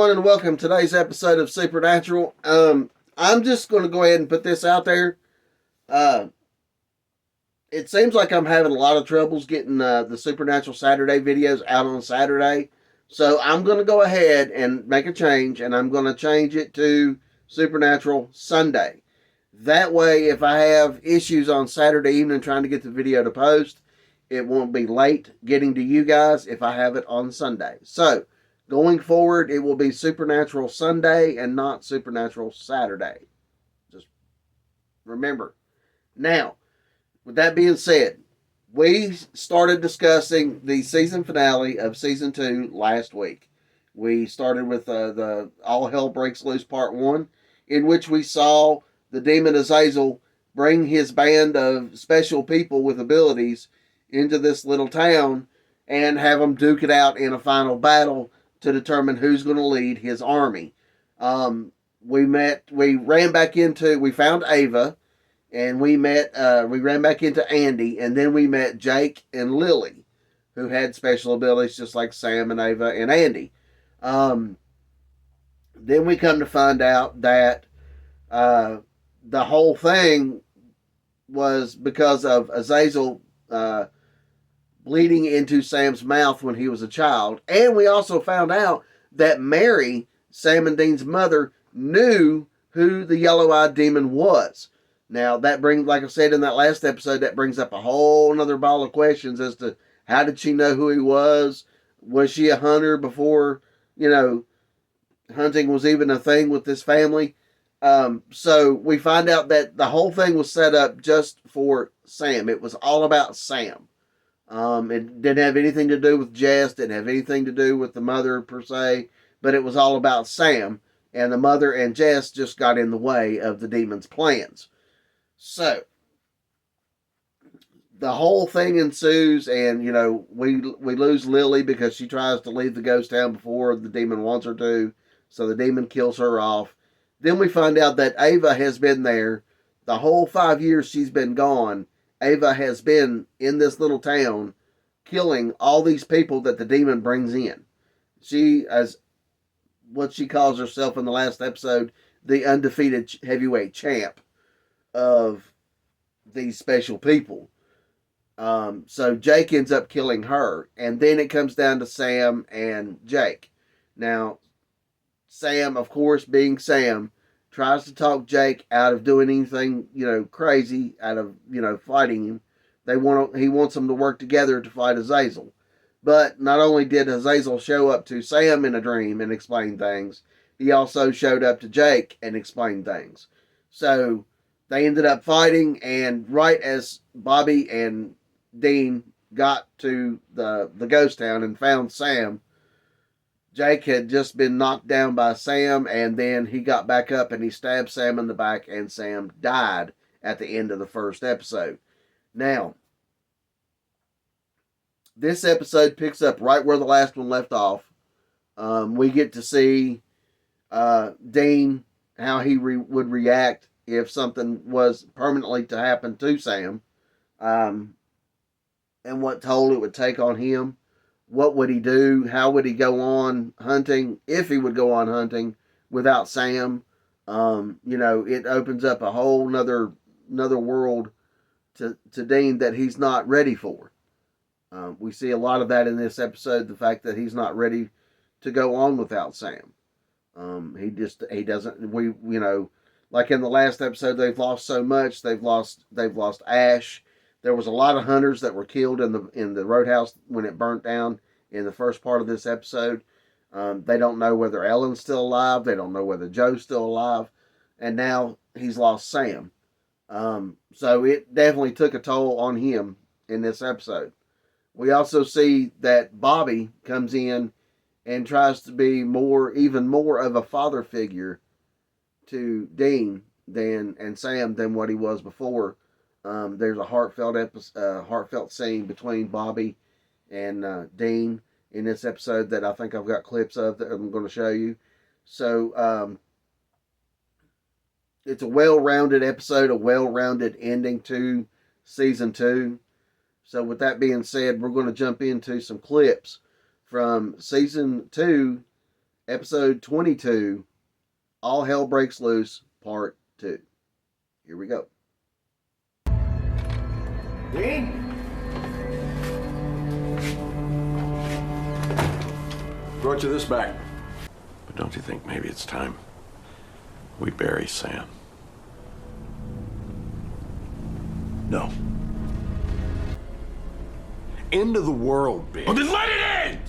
everyone, and welcome to today's episode of Supernatural. I'm just going to go ahead and put this out there. Uh, it seems like I'm having a lot of troubles getting the Supernatural Saturday videos out on Saturday. So I'm going to go ahead and make a change, and I'm going to change it to Supernatural Sunday. That way, if I have issues on Saturday evening trying to get the video to post, it won't be late getting to you guys if I have it on Sunday. So, going forward, it will be Supernatural Sunday and not Supernatural Saturday. Just remember. Now, with that being said, we started discussing the season finale of season 2 last week. We started with the All Hell Breaks Loose Part 1, in which we saw the demon Azazel bring his band of special people with abilities into this little town and have them duke it out in a final battle to determine who's going to lead his army. We found Ava, and we ran back into Andy, and then we met Jake and Lily, who had special abilities just like Sam and Ava and Andy. Then we come to find out that the whole thing was because of Azazel bleeding into Sam's mouth when he was a child. And we also found out that Mary, Sam and Dean's mother, knew who the yellow-eyed demon was. Now, that brings, like I said in that last episode, that brings up a whole another ball of questions as to how did she know who he was? Was she a hunter before, hunting was even a thing with this family? So we find out that the whole thing was set up just for Sam. It was all about Sam. It didn't have anything to do with Jess, didn't have anything to do with the mother per se, but it was all about Sam, and the mother and Jess just got in the way of the demon's plans. So, the whole thing ensues, and, we lose Lily because she tries to leave the ghost town before the demon wants her to, so the demon kills her off. Then we find out that Ava has been there the whole 5 years she's been gone. Ava has been in this little town killing all these people that the demon brings in. She, as what she calls herself in the last episode, the undefeated heavyweight champ of these special people. So Jake ends up killing her, and then it comes down to Sam and Jake. Now, Sam, of course, being Sam, tries to talk Jake out of doing anything, crazy, out of, fighting him. He wants them to work together to fight Azazel. But not only did Azazel show up to Sam in a dream and explain things, he also showed up to Jake and explained things. So they ended up fighting, and right as Bobby and Dean got to the ghost town and found Sam, Jake had just been knocked down by Sam, and then he got back up and he stabbed Sam in the back, and Sam died at the end of the first episode. Now, this episode picks up right where the last one left off. We get to see Dean, how he would react if something was permanently to happen to Sam, and what toll it would take on him. What would he do? How would he go on hunting, if he would go on hunting without Sam? It opens up a whole another world to Dean that he's not ready for. We see a lot of that in this episode, the fact that he's not ready to go on without Sam. He doesn't, like in the last episode, they've lost so much. They've lost Ash. There was a lot of hunters that were killed in the roadhouse when it burnt down in the first part of this episode. They don't know whether Ellen's still alive. They don't know whether Joe's still alive. And now he's lost Sam. So it definitely took a toll on him in this episode. We also see that Bobby comes in and tries to be even more of a father figure to Dean and Sam than what he was before. There's a heartfelt scene between Bobby and Dean in this episode that I think I've got clips of that I'm going to show you. So it's a well-rounded episode, a well-rounded ending to season 2. So with that being said, we're going to jump into some clips from season 2 episode 22, All Hell Breaks Loose, Part 2. Here we go. Dean? Brought you this back. But don't you think maybe it's time we bury Sam? No. End of the world, bitch. Well, then let it end!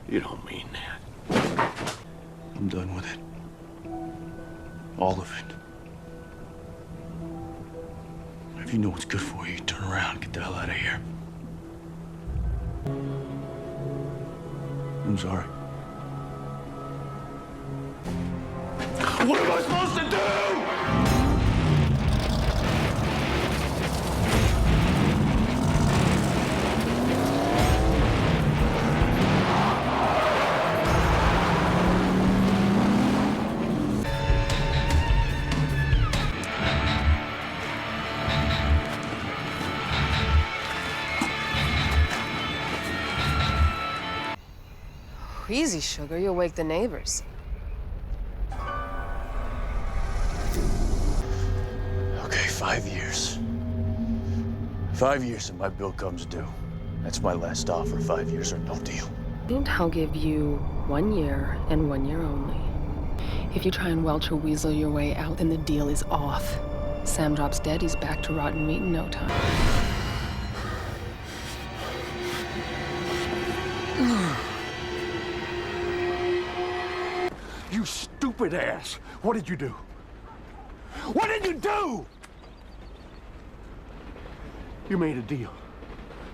You don't mean that. I'm done with it. All of it. If you know what's good for you, turn around, get the hell out of here. I'm sorry. What am I supposed to do? Easy, sugar. You'll wake the neighbors. Okay, 5 years. 5 years and my bill comes due. That's my last offer, 5 years or no deal. And I'll give you 1 year and 1 year only. If you try and welch or weasel your way out, then the deal is off. Sam drops dead, he's back to rotten meat in no time. You stupid ass. What did you do? What did you do? You made a deal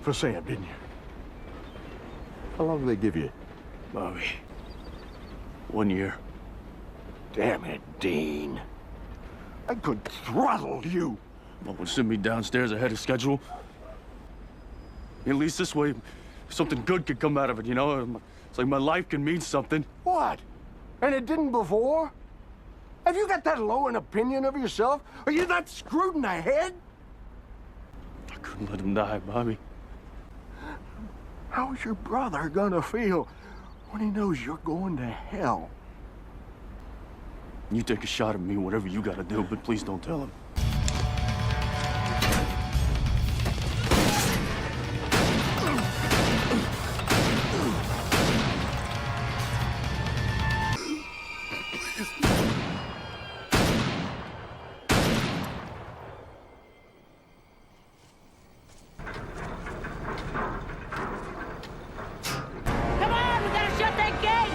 for Sam, didn't you? How long did they give you? Bobby, 1 year. Damn it, Dean. I could throttle you. Well, send me downstairs ahead of schedule. At least this way, something good could come out of it, you know? It's like my life can mean something. What? And it didn't before? Have you got that low an opinion of yourself? Are you that screwed in the head? I couldn't let him die, Bobby. How's your brother gonna feel when he knows you're going to hell? You take a shot at me, whatever you gotta do, but please don't tell him. Come on, we gotta shut that gate!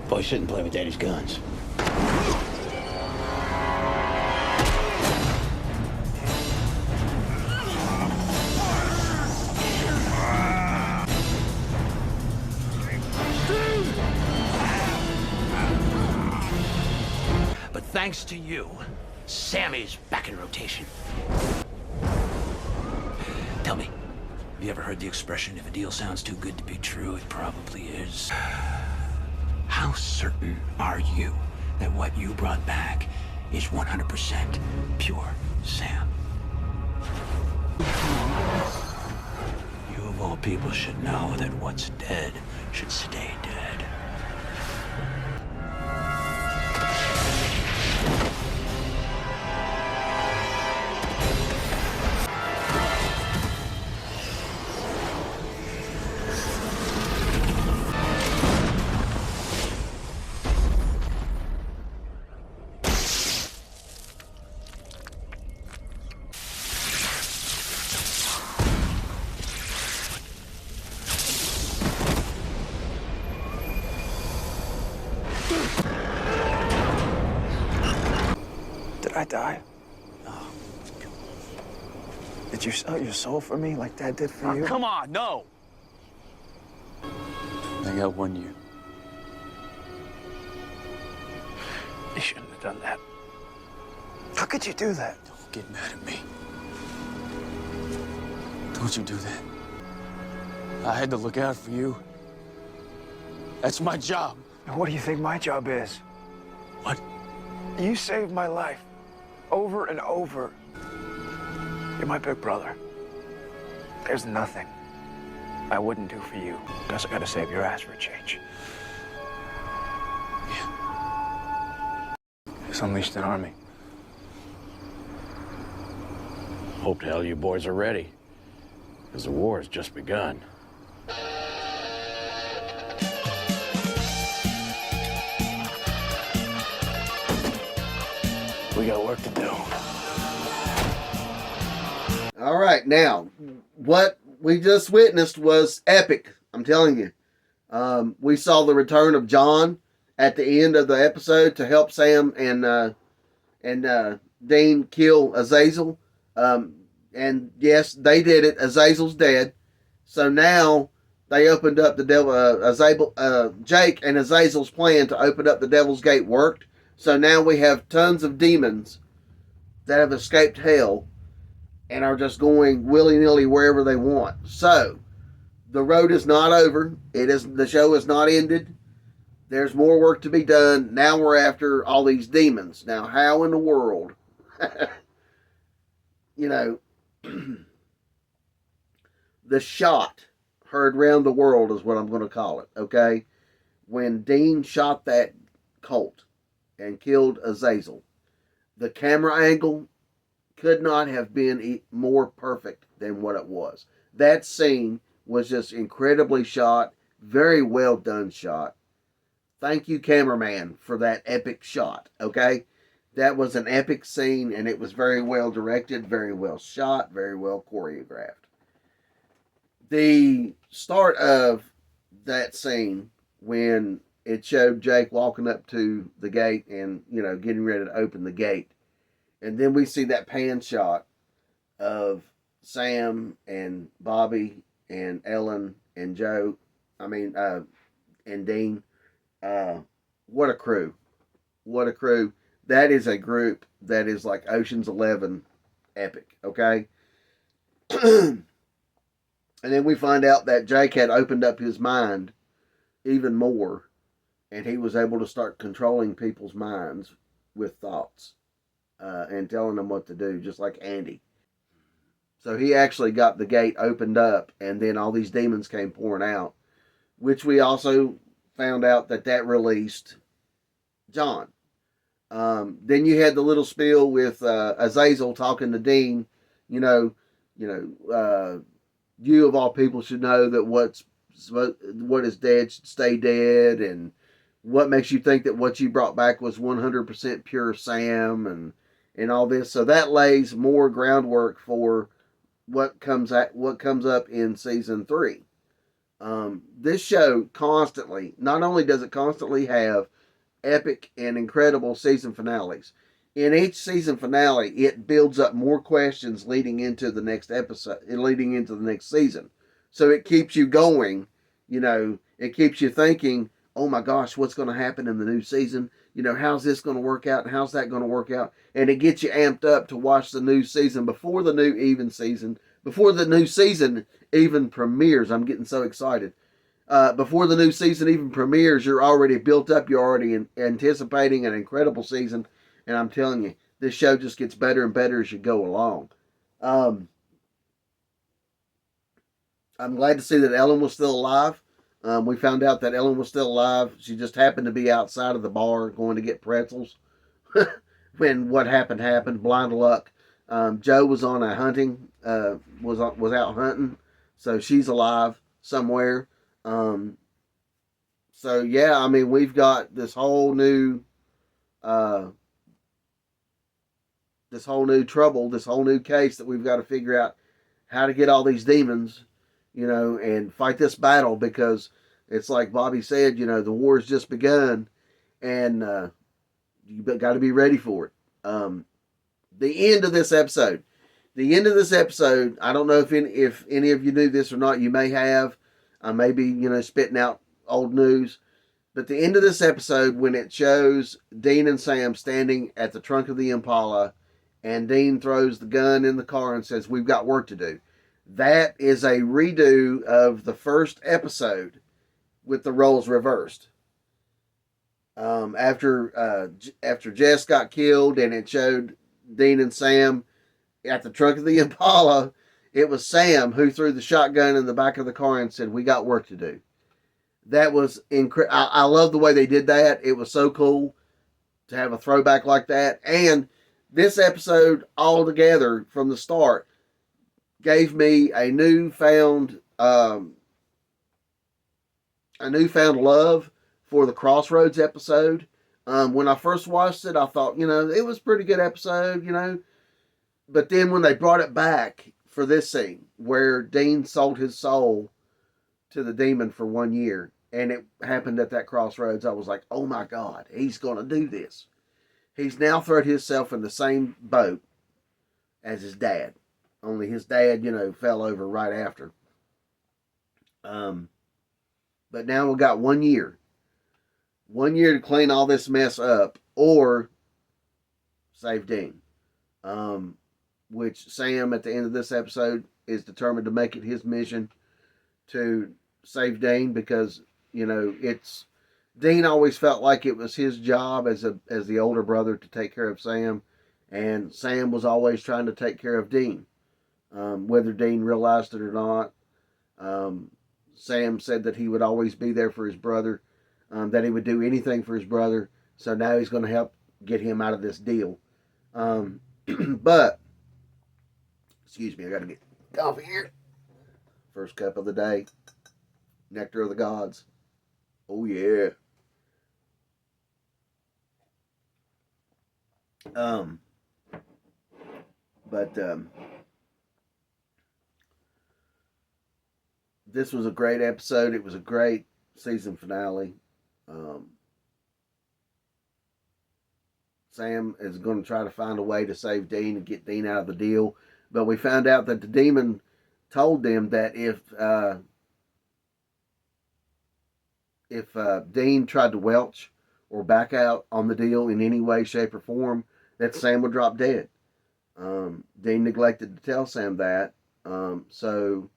Boy shouldn't play with Daddy's guns. But thanks to you, Sammy's back in rotation. Tell me, have you ever heard the expression, if a deal sounds too good to be true, it probably is? How certain are you that what you brought back is 100% pure Sam? You of all people should know that what's dead should stay dead. Did I die? No. Did you sell your soul for me like Dad did for you? Come on, no! I got 1 year. You shouldn't have done that. How could you do that? Don't get mad at me. Don't you do that. I had to look out for you. That's my job. And what do you think my job is? What? You saved my life. over and over. You're my big brother. There's nothing I wouldn't do for you. Guess I gotta save your ass for a change. Just unleashed an army. Hope to hell you boys are ready, because the war has just begun. We got work to do. All right, now, what we just witnessed was epic. I'm telling you. We saw the return of John at the end of the episode to help Sam and Dean kill Azazel. And yes, they did it. Azazel's dead. So now they opened up the devil. Jake and Azazel's plan to open up the Devil's Gate worked. So now we have tons of demons that have escaped hell and are just going willy-nilly wherever they want. So the road is not over. The show is not ended. There's more work to be done. Now we're after all these demons. Now, how in the world, the shot heard round the world is what I'm going to call it, okay? When Dean shot that colt and killed Azazel, the camera angle could not have been more perfect than what it was. That scene was just incredibly shot, very well done shot. Thank you, cameraman, for that epic shot, okay? That was an epic scene, and it was very well directed, very well shot, very well choreographed. The start of that scene, when it showed Jake walking up to the gate and, getting ready to open the gate, and then we see that pan shot of Sam and Bobby and Ellen and Joe, and Dean. What a crew. What a crew. That is a group that is like Ocean's 11 epic, okay? And then we find out that Jake had opened up his mind even more, and he was able to start controlling people's minds with thoughts and telling them what to do, just like Andy. So he actually got the gate opened up, and then all these demons came pouring out, which we also found out that released John. Then you had the little spiel with Azazel talking to Dean. You of all people should know that what is dead should stay dead, and what makes you think that what you brought back was 100% pure Sam, and all this. So that lays more groundwork for what comes up in season 3. This show constantly, not only does it constantly have epic and incredible season finales, in each season finale, it builds up more questions leading into the next episode, leading into the next season. So it keeps you going, it keeps you thinking, oh my gosh, what's going to happen in the new season? How's this going to work out? And how's that going to work out? And it gets you amped up to watch the new season before the new season even premieres. I'm getting so excited. Before the new season even premieres, you're already built up. You're already anticipating an incredible season. And I'm telling you, this show just gets better and better as you go along. I'm glad to see that Ellen was still alive. We found out that Ellen was still alive. She just happened to be outside of the bar going to get pretzels when what happened. Blind luck. Joe was on a hunting, was out hunting, so she's alive somewhere. So yeah, we've got this whole new trouble, this whole new case that we've got to figure out how to get all these demons, and fight this battle, because it's like Bobby said, the war's just begun, and you got to be ready for it. The end of this episode, I don't know if any of you knew this or not. You may have. I may be, spitting out old news. But the end of this episode, when it shows Dean and Sam standing at the trunk of the Impala, and Dean throws the gun in the car and says, "We've got work to do." That is a redo of the first episode with the roles reversed. After Jess got killed, and it showed Dean and Sam at the trunk of the Impala, it was Sam who threw the shotgun in the back of the car and said, "We got work to do." That was incredible. I love the way they did that. It was so cool to have a throwback like that. And this episode altogether from the start gave me a newfound love for the Crossroads episode. When I first watched it, I thought, it was a pretty good episode, But then when they brought it back for this scene where Dean sold his soul to the demon for 1 year, and it happened at that crossroads, I was like, oh my God, he's going to do this. He's now thrown himself in the same boat as his dad. Only his dad, fell over right after. But now we've got 1 year. 1 year to clean all this mess up or save Dean. Which Sam, at the end of this episode, is determined to make it his mission to save Dean because, it's Dean always felt like it was his job as the older brother to take care of Sam, and Sam was always trying to take care of Dean, whether Dean realized it or not. Sam said that he would always be there for his brother, that he would do anything for his brother. So now he's going to help get him out of this deal. But, excuse me, I got to get coffee here. First cup of the day. Nectar of the gods. Oh, yeah. This was a great episode. It was a great season finale. Sam is going to try to find a way to save Dean and get Dean out of the deal. But we found out that the demon told them that if Dean tried to welch or back out on the deal in any way, shape, or form, that Sam would drop dead. Dean neglected to tell Sam that. So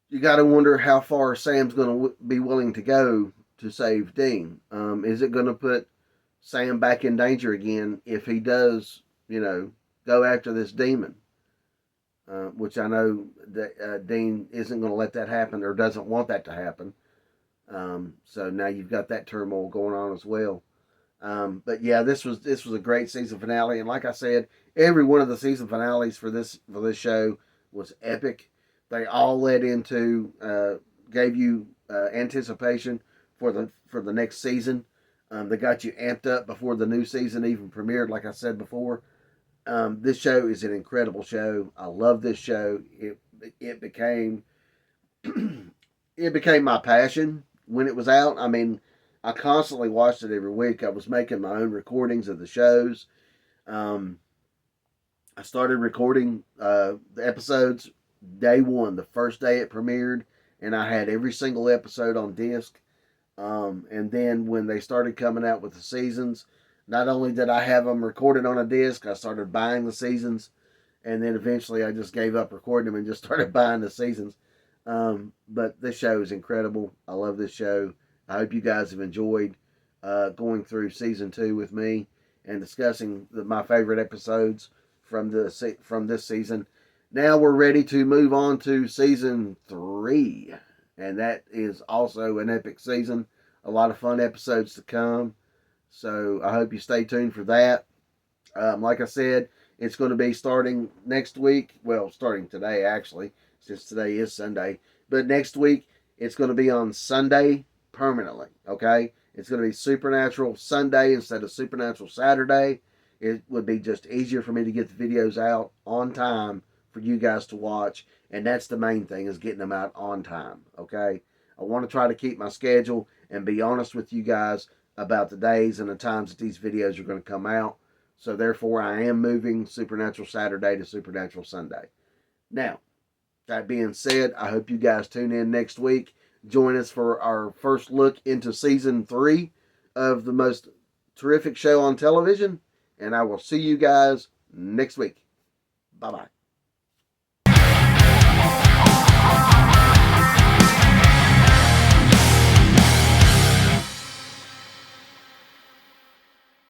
you got to wonder how far Sam's going to be willing to go to save Dean. Is it going to put Sam back in danger again if he does, go after this demon? Which I know that Dean isn't going to let that happen or doesn't want that to happen. So now you've got that turmoil going on as well. But yeah, this was a great season finale, and like I said, every one of the season finales for this show was epic. They all led into gave you anticipation for the next season. They got you amped up before the new season even premiered. Like I said before, this show is an incredible show. I love this show. It became my passion when it was out. I mean, I constantly watched it every week. I was making my own recordings of the shows. I started recording the episodes day one, the first day it premiered, and I had every single episode on disc. And then when they started coming out with the seasons, not only did I have them recorded on a disc, I started buying the seasons, and then eventually I just gave up recording them and just started buying the seasons. But this show is incredible. I love this show. I hope you guys have enjoyed going through season 2 with me and discussing my favorite episodes from this season. Now we're ready to move on to season 3, and that is also an epic season. A lot of fun episodes to come. So I hope you stay tuned for that. Like I said, it's going to be starting next week. Well, starting today, actually, since today is Sunday. But next week, it's going to be on Sunday permanently, okay? It's going to be Supernatural Sunday instead of Supernatural Saturday. It would be just easier for me to get the videos out on time for you guys to watch. And that's the main thing, is getting them out on time, okay? I want to try to keep my schedule and be honest with you guys about the days and the times that these videos are going to come out. So therefore, I am moving Supernatural Saturday to Supernatural Sunday. Now, that being said, I hope you guys tune in next week. Join us for our first look into season 3 of the most terrific show on television. And I will see you guys next week. Bye-bye.